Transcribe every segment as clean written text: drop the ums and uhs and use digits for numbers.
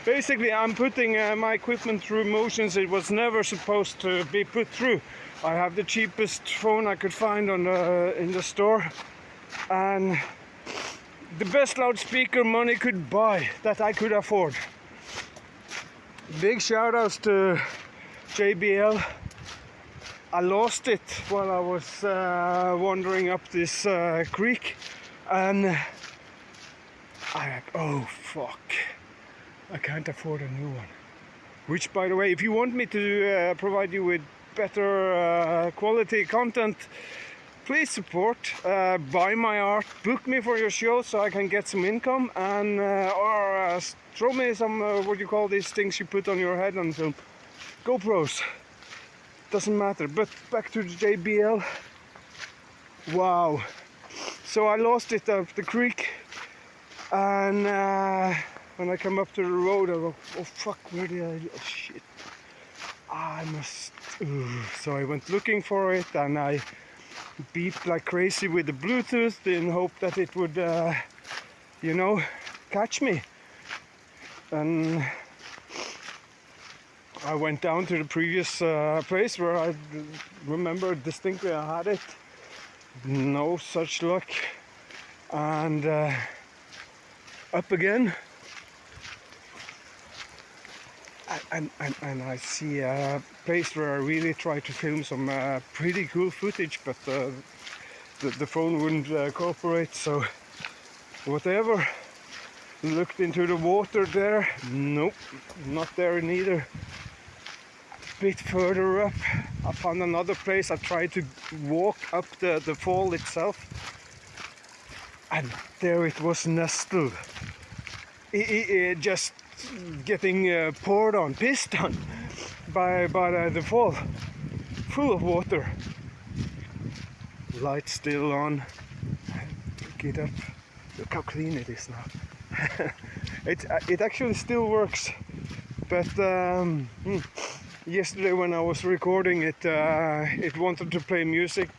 Basically, I'm putting my equipment through motions it was never supposed to be put through. I have the cheapest phone I could find on in the store, and the best loudspeaker money could buy that I could afford. Big shout outs to JBL. I lost it while I was wandering up this creek, and oh fuck, I can't afford a new one. Which, by the way, if you want me to provide you with better quality content, please support, buy my art, book me for your show so I can get some income, and or throw me some what do you call these things you put on your head on film, GoPros. Doesn't matter. But back to the JBL. Wow. So I lost it up the creek, and when I come up to the road I go, oh fuck, where did I, oh shit, I must, so I went looking for it, and I beeped like crazy with the Bluetooth in hope that it would you know, catch me. And I went down to the previous place where I remember distinctly I had it. No such luck. And up again. And I see a place where I really tried to film some pretty cool footage, but the phone wouldn't cooperate, so whatever. Looked into the water there, nope, not there neither. Bit further up, I found another place. I tried to walk up the fall itself, and there it was nestled. It just getting poured on, pissed on by the fall, full of water. Light still on. Pick it up. Look how clean it is now. It actually still works, but yesterday when I was recording it, it wanted to play music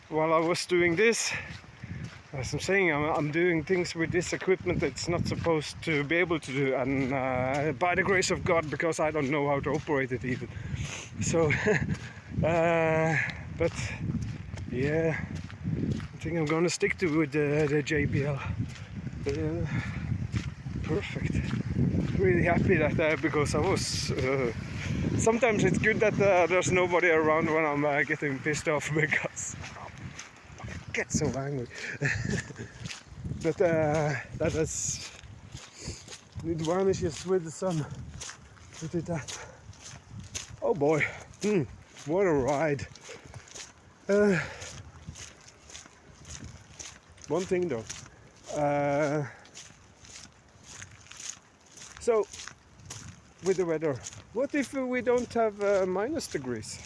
while I was doing this. As I'm saying, I'm doing things with this equipment that's not supposed to be able to do, and by the grace of God, because I don't know how to operate it even. So, but yeah, I think I'm gonna stick to with the JBL. Perfect. Really happy that because I was. Sometimes it's good that there's nobody around when I'm getting pissed off, because I get so angry. But that is, it vanishes with the sun. Look at that. Oh boy, what a ride. One thing though. So, with the weather, what if we don't have minus degrees?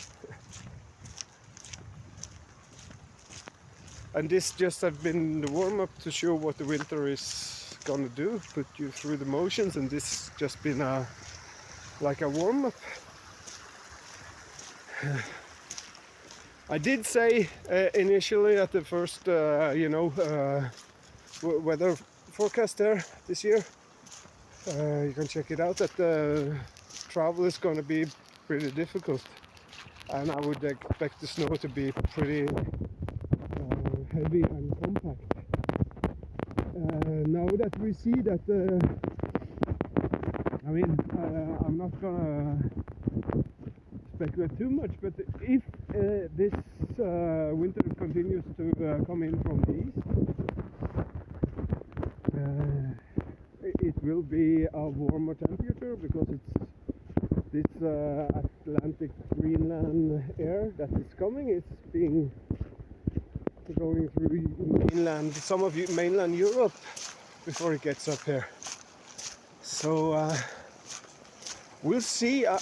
And this just have been the warm-up to show what the winter is gonna do, put you through the motions, and this just been like a warm-up. I did say initially at the first, weather forecast there this year, you can check it out, that travel is going to be pretty difficult, and I would expect the snow to be pretty heavy and compact. Now that we see that, I'm not gonna speculate too much, but if this winter continues to come in from the east, it will be a warmer temperature, because it's this Atlantic Greenland air that is coming. It's going through mainland, some of mainland Europe before it gets up here. So we'll see. I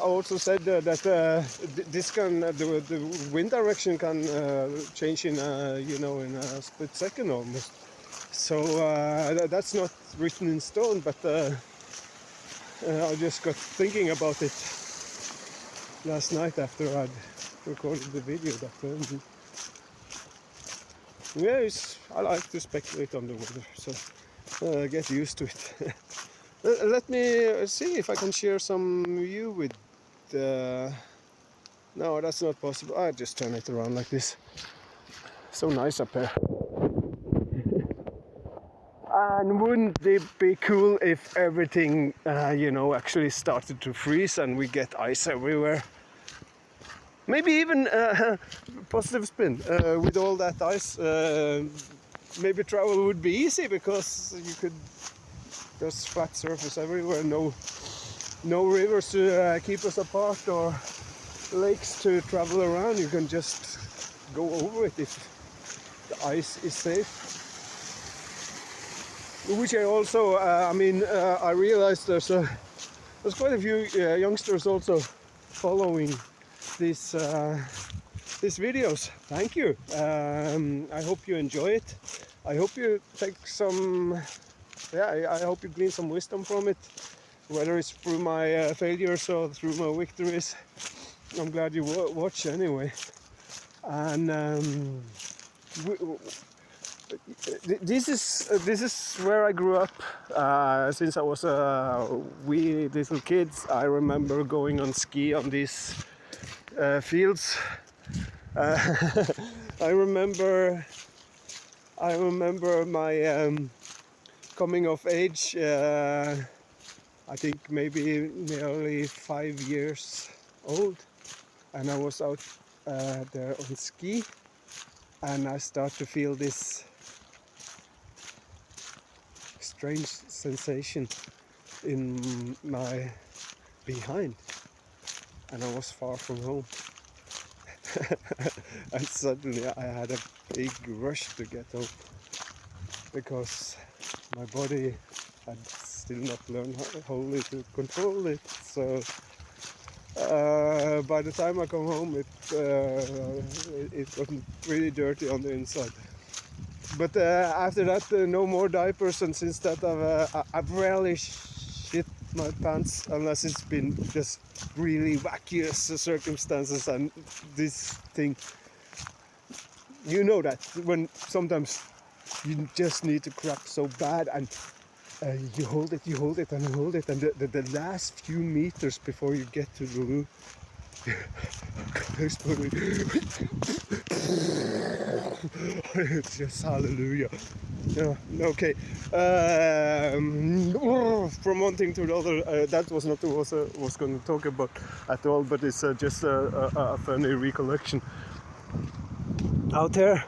also said that this can, the wind direction can change in in a split second almost. So that's not written in stone, but I just got thinking about it last night after I'd recorded the video. That I like to speculate on the weather. So get used to it. Let me see if I can share some view with. No, that's not possible. I just turn it around like this. So nice up here. And wouldn't it be cool if everything, actually started to freeze and we get ice everywhere? Maybe even positive spin with all that ice. Maybe travel would be easy because you could just flat surface everywhere. No rivers to keep us apart or lakes to travel around. You can just go over it if the ice is safe. Which I also, I realized there's quite a few youngsters also following these videos. Thank you. I hope you enjoy it. I hope you take some. I hope you glean some wisdom from it, whether it's through my failures or through my victories. I'm glad you watch anyway. And this is where I grew up. Since I was a wee little kid, I remember going on ski on these fields. I remember my coming of age. I think maybe nearly 5 years old, and I was out there on ski, and I start to feel this strange sensation in my behind, and I was far from home. And suddenly I had a big rush to get home because my body had still not learned wholly to control it. So by the time I come home, it wasn't really dirty on the inside. But after that, no more diapers, and since that I've rarely shit my pants unless it's been just really vacuous circumstances. And this thing, you know that when sometimes you just need to crap so bad, and you hold it, and you hold it, and the last few meters before you get to the loo, it's just hallelujah. Yeah, okay. From one thing to the other, that was not what I was going to talk about at all, but it's just a funny recollection. Out there,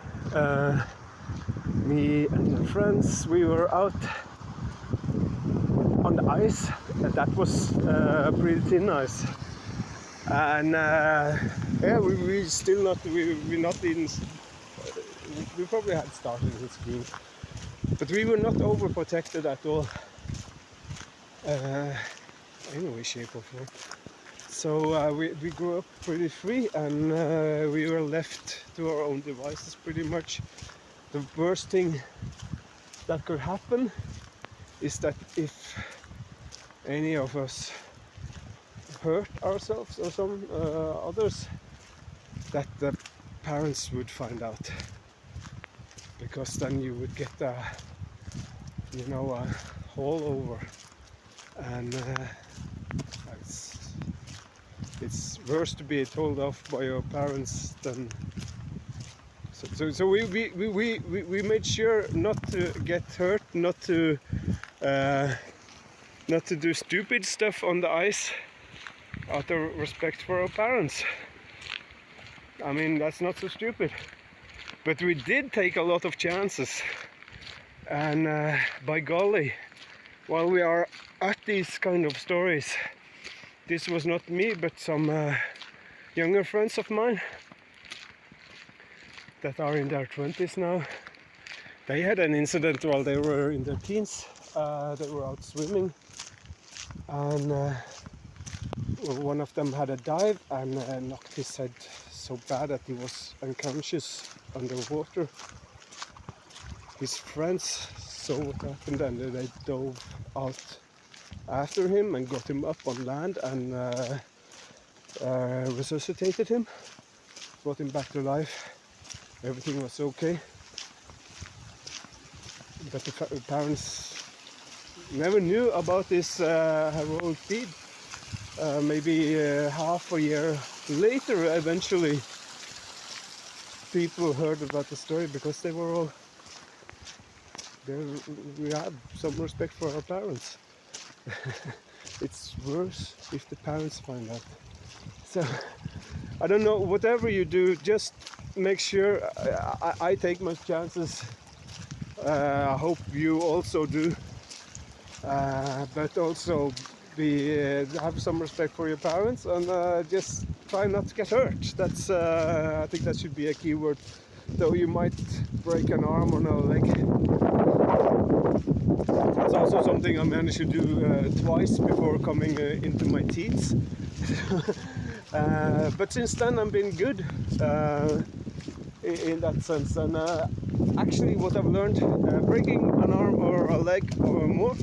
me and my friends, we were out on the ice. That was pretty thin ice, and we still not we're not in. We probably had started in skiing, but we were not overprotected at all, any way, shape or form. So we grew up pretty free, and we were left to our own devices pretty much. The worst thing that could happen is that if any of us hurt ourselves or some others, that the parents would find out, because then you would get a all over, and it's worse to be told off by your parents than. So we made sure not to get hurt, not to do stupid stuff on the ice, out of respect for our parents. I mean, that's not so stupid. But we did take a lot of chances, and by golly, while we are at these kind of stories, this was not me, but some younger friends of mine that are in their 20s now. They had an incident while they were in their teens. They were out swimming, and one of them had a dive and knocked his head so bad that he was unconscious underwater. His friends saw what happened, and they dove out after him and got him up on land and resuscitated him, brought him back to life. Everything was okay, but the parents never knew about this heroic deed. Maybe half a year later, eventually, people heard about the story because they were all there. We had some respect for our parents. It's worse if the parents find out. So I don't know. Whatever you do, just make sure. I take my chances. I hope you also do. But also have some respect for your parents and just try not to get hurt. That's I think that should be a key word. Though you might break an arm or a leg. It's also something I managed to do twice before coming into my teens. But since then I've been good in that sense. And actually what I've learned, breaking an arm or a leg or more,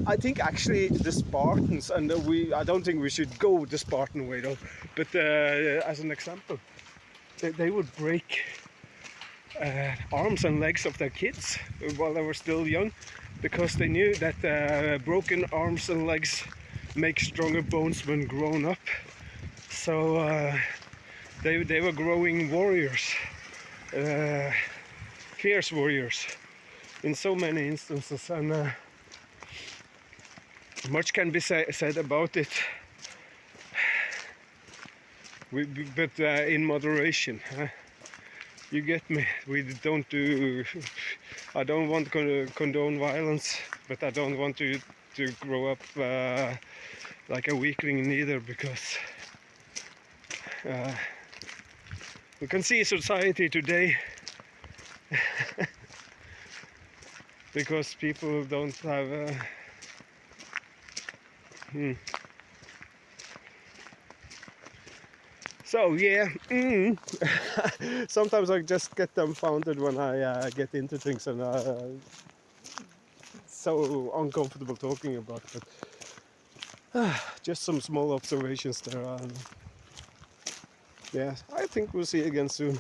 I think actually the Spartans, and I don't think we should go the Spartan way though, but as an example, they would break arms and legs of their kids while they were still young, because they knew that broken arms and legs make stronger bones when grown up. So they were growing warriors, fierce warriors in so many instances, and much can be said about it, but in moderation. You get me? We don't do. I don't want to condone violence, but I don't want to grow up like a weakling neither, because you can see society today because people don't have. So yeah, sometimes I just get dumbfounded when I get into things, and so uncomfortable talking about it. But just some small observations there. Yeah, I think we'll see you again soon.